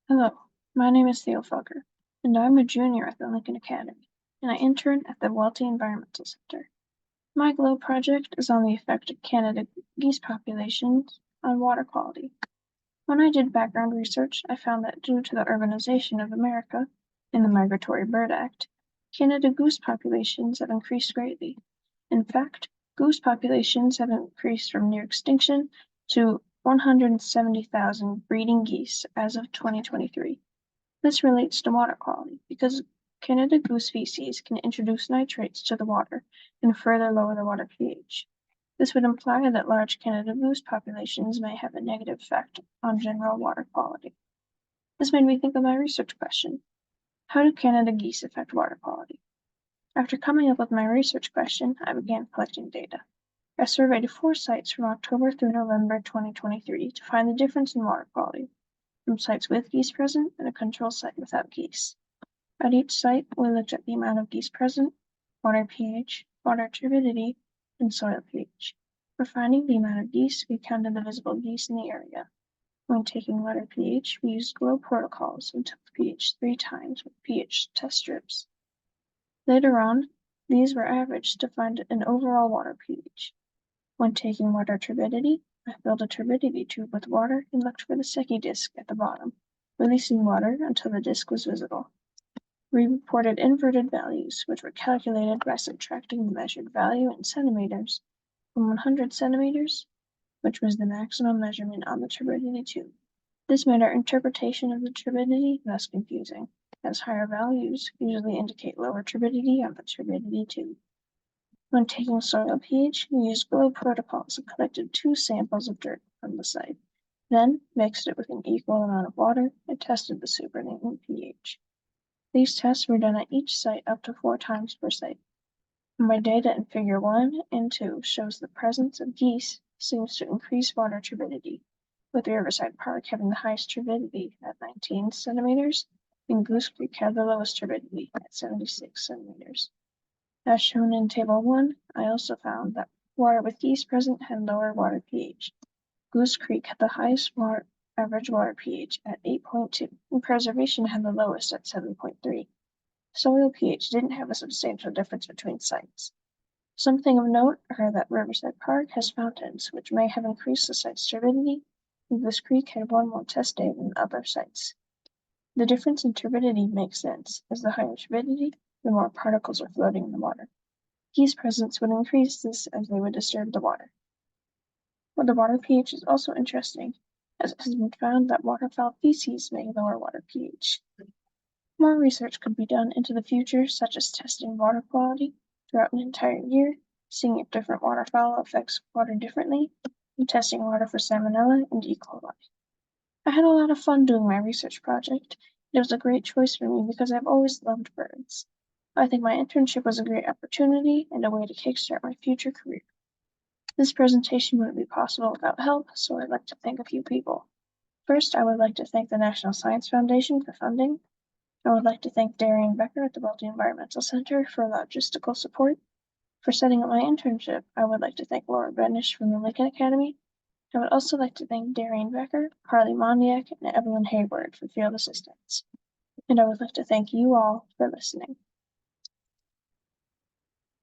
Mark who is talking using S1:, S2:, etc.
S1: Hello, my name is Theo Felger, and I'm a junior at the Lincoln Academy, and I intern at the Welty Environmental Center. My GLOW project is on the effect of Canada geese populations on water quality. When I did background research, I found that due to the urbanization of America and the Migratory Bird Act, Canada goose populations have increased greatly. In fact, goose populations have increased from near extinction to 170,000 breeding geese as of 2023. This relates to water quality because Canada goose feces can introduce nitrates to the water and further lower the water pH. This would imply that large Canada goose populations may have a negative effect on general water quality. This made me think of my research question. How do Canada geese affect water quality? After coming up with my research question, I began collecting data. I surveyed 4 sites from October through November 2023 to find the difference in water quality, from sites with geese present and a control site without geese. At each site, we looked at the amount of geese present, water pH, water turbidity, and soil pH. For finding the amount of geese, we counted the visible geese in the area. When taking water pH, we used GLOW protocols and took the pH 3 times with pH test strips. Later on, these were averaged to find an overall water pH. When taking water turbidity, I filled a turbidity tube with water and looked for the Secchi disc at the bottom, releasing water until the disc was visible. We reported inverted values, which were calculated by subtracting the measured value in centimeters from 100 centimeters, which was the maximum measurement on the turbidity tube. This made our interpretation of the turbidity less confusing, as higher values usually indicate lower turbidity on the turbidity tube. When taking soil pH, we used GLOW protocols and collected 2 samples of dirt from the site, then mixed it with an equal amount of water and tested the supernatant pH. These tests were done at each site up to 4 times per site. My data in figure 1 and 2 shows the presence of geese seems to increase water turbidity, with Riverside Park having the highest turbidity at 19 centimeters, and Goose Creek had the lowest turbidity at 76 centimeters. As shown in Table 1, I also found that water with geese present had lower water pH. Goose Creek had the highest average water pH at 8.2, and Preservation had the lowest at 7.3. Soil pH didn't have a substantial difference between sites. Something of note are that Riverside Park has fountains, which may have increased the site's turbidity, and Goose Creek had 1 more test day than other sites. The difference in turbidity makes sense, as the higher turbidity, the more particles are floating in the water. Geese presence would increase this as they would disturb the water. But the water pH is also interesting, as it has been found that waterfowl feces may lower water pH. More research could be done into the future, such as testing water quality throughout an entire year, seeing if different waterfowl affects water differently, and testing water for salmonella and E. coli. I had a lot of fun doing my research project. It was a great choice for me because I've always loved birds. I think my internship was a great opportunity and a way to kickstart my future career. This presentation wouldn't be possible without help, so I'd like to thank a few people. First, I would like to thank the National Science Foundation for funding. I would like to thank Darien Becker at the Welty Environmental Center for logistical support. For setting up my internship, I would like to thank Laura Benish from the Lincoln Academy. I would also like to thank Darien Becker, Harley Mondiak, and Evelyn Hayward for field assistance. And I would like to thank you all for listening.